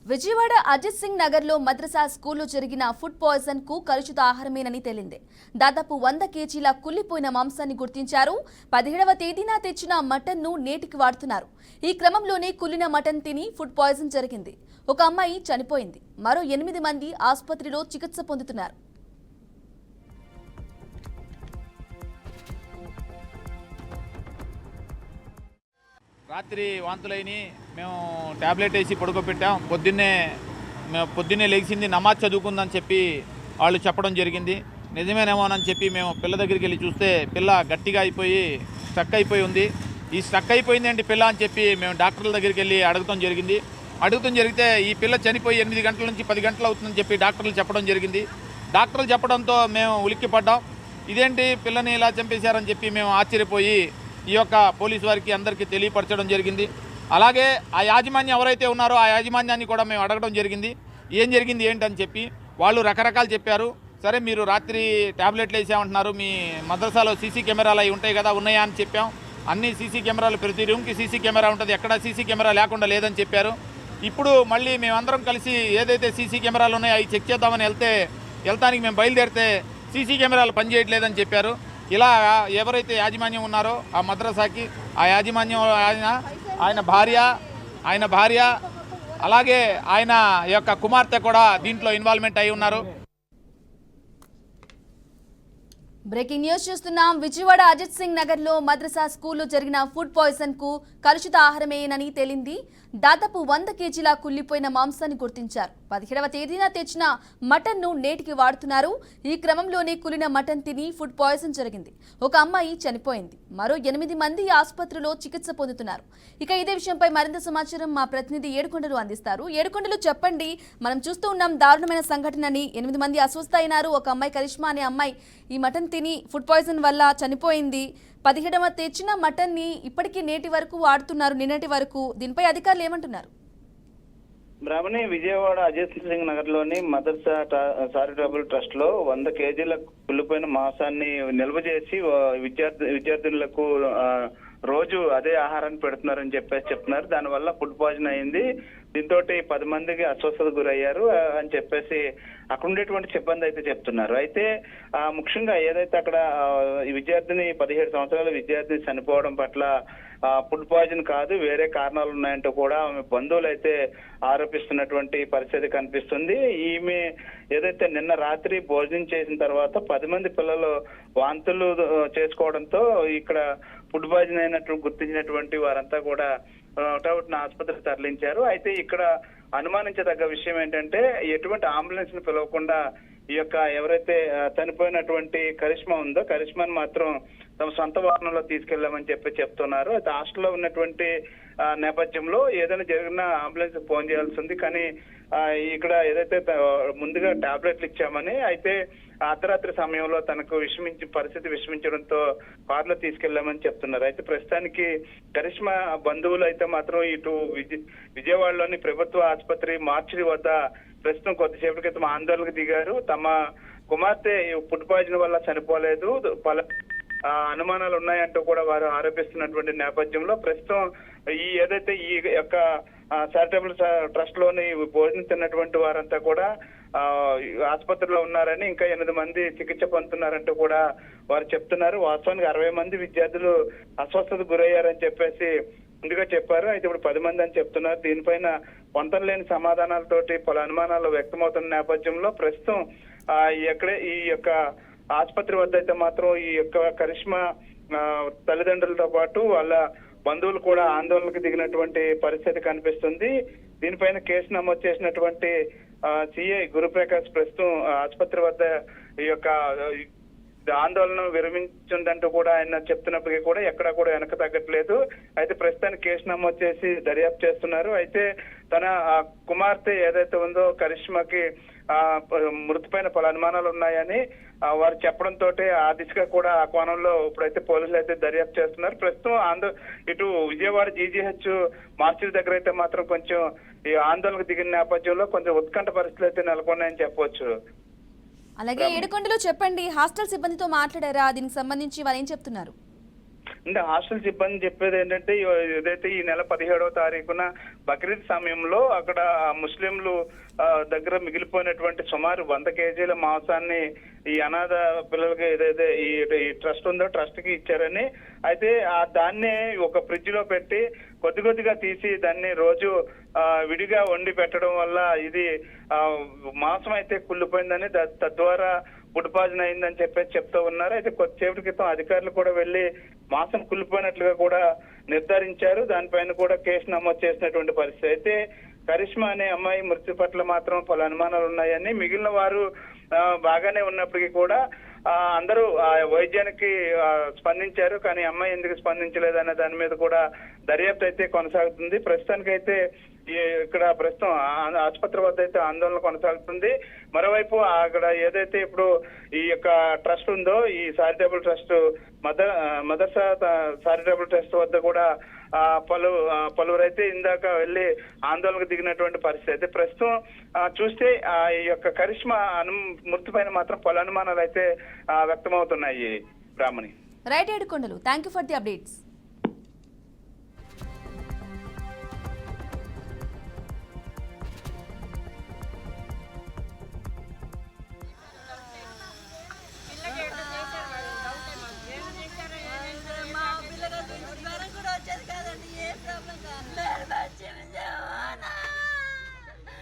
విజయవాడ అజిత్ సింగ్ నగర్ లో మద్రసా స్కూల్లో జరిగిన ఫుడ్ పాయిజన్ కు కలుషిత ఆహారమేనని తేలింది. దాదాపు 100 కేజీల కుళ్లిపోయిన మాంసాన్ని గుర్తించారు. 17వ తేదీన తెచ్చిన మటన్ ను నేటికి వాడుతున్నారు. ఈ క్రమంలోనే కుళ్లిన మటన్ తిని ఫుడ్ పాయిజన్ జరిగింది. ఒక అమ్మాయి చనిపోయింది. మరో 8 మంది ఆసుపత్రిలో చికిత్స పొందుతున్నారు. రాత్రి వాంతులైని మేము ట్యాబ్లెట్ వేసి పడుకోబెట్టాం. పొద్దున్నే లేచింది నమాజ్ చదువుకుందని చెప్పి వాళ్ళు చెప్పడం జరిగింది. నిజమేనేమోనని చెప్పి మేము పిల్ల దగ్గరికి వెళ్ళి చూస్తే పిల్ల గట్టిగా అయిపోయి స్టక్ అయిపోయి ఉంది. ఈ స్టక్ అయిపోయింది ఏంటి పిల్ల అని చెప్పి మేము డాక్టర్ల దగ్గరికి వెళ్ళి అడగటం జరిగితే ఈ పిల్ల చనిపోయి 8 గంటల నుంచి 10 గంటలు అవుతుందని చెప్పి డాక్టర్లు చెప్పడం జరిగింది. డాక్టర్లు చెప్పడంతో మేము ఉలిక్కిపడ్డాం. ఇదేంటి పిల్లని ఇలా చంపేశారని చెప్పి మేము ఆశ్చర్యపోయి ఈ యొక్క పోలీసు వారికి అందరికీ తెలియపరచడం జరిగింది. అలాగే ఆ యాజమాన్యం ఎవరైతే ఉన్నారో ఆ యాజమాన్యాన్ని కూడా మేము అడగడం జరిగింది. ఏం జరిగింది ఏంటని చెప్పి వాళ్ళు రకరకాలు చెప్పారు. సరే మీరు రాత్రి ట్యాబ్లెట్లు వేసామంటున్నారు, మీ మద్రసాలో సీసీ కెమెరాలు అవి ఉంటాయి కదా, ఉన్నాయా అని చెప్పాం. అన్ని సీసీ కెమెరాలు, ప్రతి రూమ్కి సీసీ కెమెరా ఉంటుంది, ఎక్కడ సీసీ కెమెరా లేకుండా లేదని చెప్పారు. ఇప్పుడు మళ్ళీ మేమందరం కలిసి ఏదైతే సీసీ కెమెరాలు ఉన్నాయో అవి చెక్ చేద్దామని వెళ్తానికి మేము బయలుదేరితే సీసీ కెమెరాలు పనిచేయట్లేదని చెప్పారు. ఇలా ఎవరైతే యాజమాన్యం ఉన్నారో ఆ మద్రసాకి ఆ యాజమాన్యం ఆయన భార్య అలాగే ఆయన యొక్క కుమార్తె కూడా దీంట్లో ఇన్వాల్వ్మెంట్ అయి ఉన్నారు. బ్రేకింగ్ న్యూస్ చూస్తున్నాం. విజయవాడ అజిత్ సింగ్ నగర్ లో మద్రసా స్కూల్లో జరిగిన ఫుడ్ పాయిజన్ కు కలుషిత ఆహారమేనని తేలింది. దాదాపు 100 కేజీల కుళ్లిపోయిన మాంసాన్ని గుర్తించారు. 17వ తేదీన తెచ్చిన మటన్ ను నేటికి వాడుతున్నారు. ఈ క్రమంలోనే కులిన మటన్ తిని ఫుడ్ పాయిజన్ జరిగింది. ఒక అమ్మాయి చనిపోయింది. మరో 8 మంది ఆసుపత్రిలో చికిత్స పొందుతున్నారు. ఇక ఇదే విషయంపై మరింత సమాచారం మా ప్రతినిధి ఏడుకొండలు అందిస్తారు. ఏడుకొండలు చెప్పండి, మనం చూస్తూ ఉన్నాం దారుణమైన సంఘటనని. 8 మంది అస్వస్థ అయినారు. ఒక అమ్మాయి కరిష్మా అనే అమ్మాయి ఈ మటన్ తిని ఫుడ్ పాయిజన్ వల్ల చనిపోయింది. 17వ తెచ్చిన మటన్ ని ఇప్పటికీ నేటి వరకు వాడుతున్నారు, నిన్నటి వరకు. దీనిపై అధికారులు ఏమంటున్నారు? బ్రాహ్మణి విజయవాడ అజిత్ సింగ్ నగర్ లోని మదర్సా చారిటబుల్ ట్రస్ట్ లో 100 కేజీల కుళ్ళిపోయిన మాంసాన్ని నిల్వ చేసి విద్యార్థులకు రోజు అదే ఆహారాన్ని పెడుతున్నారని చెప్తున్నారు. దానివల్ల ఫుడ్ పాయిజన్ అయింది. దీంతో 10 మందికి అస్వస్థత గురయ్యారు అని చెప్పేసి అక్కడ ఉండేటువంటి సిబ్బంది అయితే చెప్తున్నారు. అయితే ముఖ్యంగా ఏదైతే అక్కడ విద్యార్థిని 17 సంవత్సరాల విద్యార్థిని చనిపోవడం పట్ల ఫుడ్ పాయిజన్ కాదు, వేరే కారణాలు ఉన్నాయంటూ కూడా ఆమె బంధువులు అయితే ఆరోపిస్తున్నటువంటి పరిస్థితి కనిపిస్తుంది. ఈమె ఏదైతే నిన్న రాత్రి భోజనం చేసిన తర్వాత 10 మంది పిల్లలు వాంతులు చేసుకోవడంతో ఇక్కడ ఫుడ్ పాయిజన్ అయినట్టు గుర్తించినటువంటి వారంతా కూడా హుటాహుటిన ఆసుపత్రికి తరలించారు. అయితే ఇక్కడ అనుమానించదగ్గ విషయం ఏంటంటే ఎటువంటి అంబులెన్స్ ను పిలవకుండా ఈ యొక్క ఎవరైతే చనిపోయినటువంటి కరిష్మా ఉందో కరిష్మాని మాత్రం తమ సొంత వాహనంలో తీసుకెళ్లామని చెప్తున్నారు. అయితే హాస్టల్లో ఉన్నటువంటి నేపథ్యంలో ఏదైనా జరిగిన అంబులెన్స్ ఫోన్ చేయాల్సి ఉంది. కానీ ఇక్కడ ఏదైతే ముందుగా టాబ్లెట్లు ఇచ్చామని, అయితే అర్ధరాత్రి సమయంలో తనకు పరిస్థితి విషమించడంతో కారులో తీసుకెళ్లామని చెప్తున్నారు. అయితే ప్రస్తుతానికి కరిష్మా బంధువులు అయితే మాత్రం ఇటు విజయవాడలోని ప్రభుత్వ ఆసుపత్రి మార్చిడి వద్ద ప్రస్తుతం కొద్దిసేపటి క్రితం ఆందోళనకు దిగారు. తమ కుమార్తె ఫుడ్ పాయిజన్ వల్ల చనిపోలేదు, అనుమానాలు ఉన్నాయంటూ కూడా వారు ఆరోపిస్తున్నటువంటి నేపథ్యంలో ప్రస్తుతం ఏదైతే ఈ యొక్క చారిటబుల్ ట్రస్ట్ లోని భోజనం తిన్నటువంటి వారంతా కూడా ఆసుపత్రిలో ఉన్నారని, ఇంకా 8 మంది చికిత్స పొందుతున్నారంటూ కూడా వారు చెప్తున్నారు. వాస్తవానికి 60 మంది విద్యార్థులు అస్వస్థతకు గురయ్యారని చెప్పేసి ముందుగా చెప్పారు. అయితే ఇప్పుడు 10 మంది అని చెప్తున్నారు. దీనిపైన పొంతం లేని సమాధానాలతోటి పలు అనుమానాలు వ్యక్తమవుతున్న నేపథ్యంలో ప్రస్తుతం ఈ యొక్క ఆసుపత్రి వద్ద అయితే మాత్రం ఈ యొక్క కరిష్మా తల్లిదండ్రులతో పాటు వాళ్ళ బంధువులు కూడా ఆందోళనకు దిగినటువంటి పరిస్థితి కనిపిస్తుంది. దీనిపైన కేసు నమోదు చేసినటువంటి సిఐ గురుప్రకాష్ ప్రస్తుతం ఆసుపత్రి వద్ద ఈ యొక్క ఆందోళన విరమించిందంటూ కూడా ఆయన చెప్తున్నప్పటికీ కూడా ఎక్కడా కూడా వెనక తగ్గట్లేదు. అయితే ప్రస్తుతానికి కేసు నమోదు చేసి దర్యాప్తు చేస్తున్నారు. అయితే తన కుమార్తె ఏదైతే ఉందో కరిష్మాకి మృతిపైన పలు అనుమానాలు ఉన్నాయని వారు చెప్పడంతో ఆ దిశగా కూడా ఆ కోణంలో ఇప్పుడైతే పోలీసులు అయితే దర్యాప్తు చేస్తున్నారు. ప్రస్తుతం ఇటు విజయవాడ జీజీహెచ్ మార్చిడి దగ్గర అయితే మాత్రం కొంచెం ఈ ఆందోళనకు దిగిన నేపథ్యంలో కొంచెం ఉత్కంఠ పరిస్థితులు అయితే నెలకొన్నాయని చెప్పవచ్చు. అలాగే ఏడుకొండలు చెప్పండి, హాస్టల్ సిబ్బందితో మాట్లాడారా? దీనికి సంబంధించి వారు ఏం చెప్తున్నారు? అంటే హాస్టల్ సిబ్బంది చెప్పేది ఏంటంటే ఏదైతే ఈ నెల 17వ తారీఖున బక్రీద్ సమయంలో అక్కడ ముస్లింలు దగ్గర మిగిలిపోయినటువంటి సుమారు 100 కేజీల మాంసాన్ని ఈ అనాథ పిల్లలకి ఏదైతే ఈ ట్రస్ట్ ఉందో ట్రస్ట్ కి ఇచ్చారని, అయితే దాన్నే ఒక ఫ్రిడ్జ్ లో పెట్టి కొద్ది కొద్దిగా తీసి దాన్ని రోజు విడిగా వండి పెట్టడం వల్ల ఇది మాంసం అయితే కుళ్ళిపోయిందని తద్వారా ఫుడ్ పాయిజన్ అయిందని చెప్తూ ఉన్నారు. అయితే కొద్దిసేపటి క్రితం అధికారులు కూడా వెళ్లి మాంసం కుళ్ళిపోయినట్లుగా కూడా నిర్ధారించారు. దానిపైన కూడా కేసు నమోదు చేసినటువంటి పరిస్థితి. అయితే కరిష్మా అనే అమ్మాయి మృతి పట్ల మాత్రం పలు అనుమానాలు ఉన్నాయని, మిగిలిన వారు బాగానే ఉన్నప్పటికీ కూడా అందరూ వైద్యానికి స్పందించారు, కానీ అమ్మాయి ఎందుకు స్పందించలేదనే దాని మీద కూడా దర్యాప్తు అయితే కొనసాగుతుంది. ప్రస్తుతానికైతే ఇక్కడ ప్రస్తుతం ఆసుపత్రి వద్ద అయితే ఆందోళన కొనసాగుతుంది. మరోవైపు అక్కడ ఏదైతే ఇప్పుడు ఈ యొక్క ట్రస్ట్ ఉందో, ఈ చారిటబుల్ ట్రస్ట్ మదర్సా చారిటబుల్ ట్రస్ట్ వద్ద కూడా పలువురైతే ఇందాక వెళ్ళి ఆందోళనకు దిగినటువంటి పరిస్థితి. అయితే ప్రస్తుతం చూస్తే ఈ యొక్క కరిష్మా మృతి పైన మాత్రం పలు అనుమానాలు అయితే వ్యక్తమవుతున్నాయి. Brahmani. Right Yedukondalu, thank you for the updates.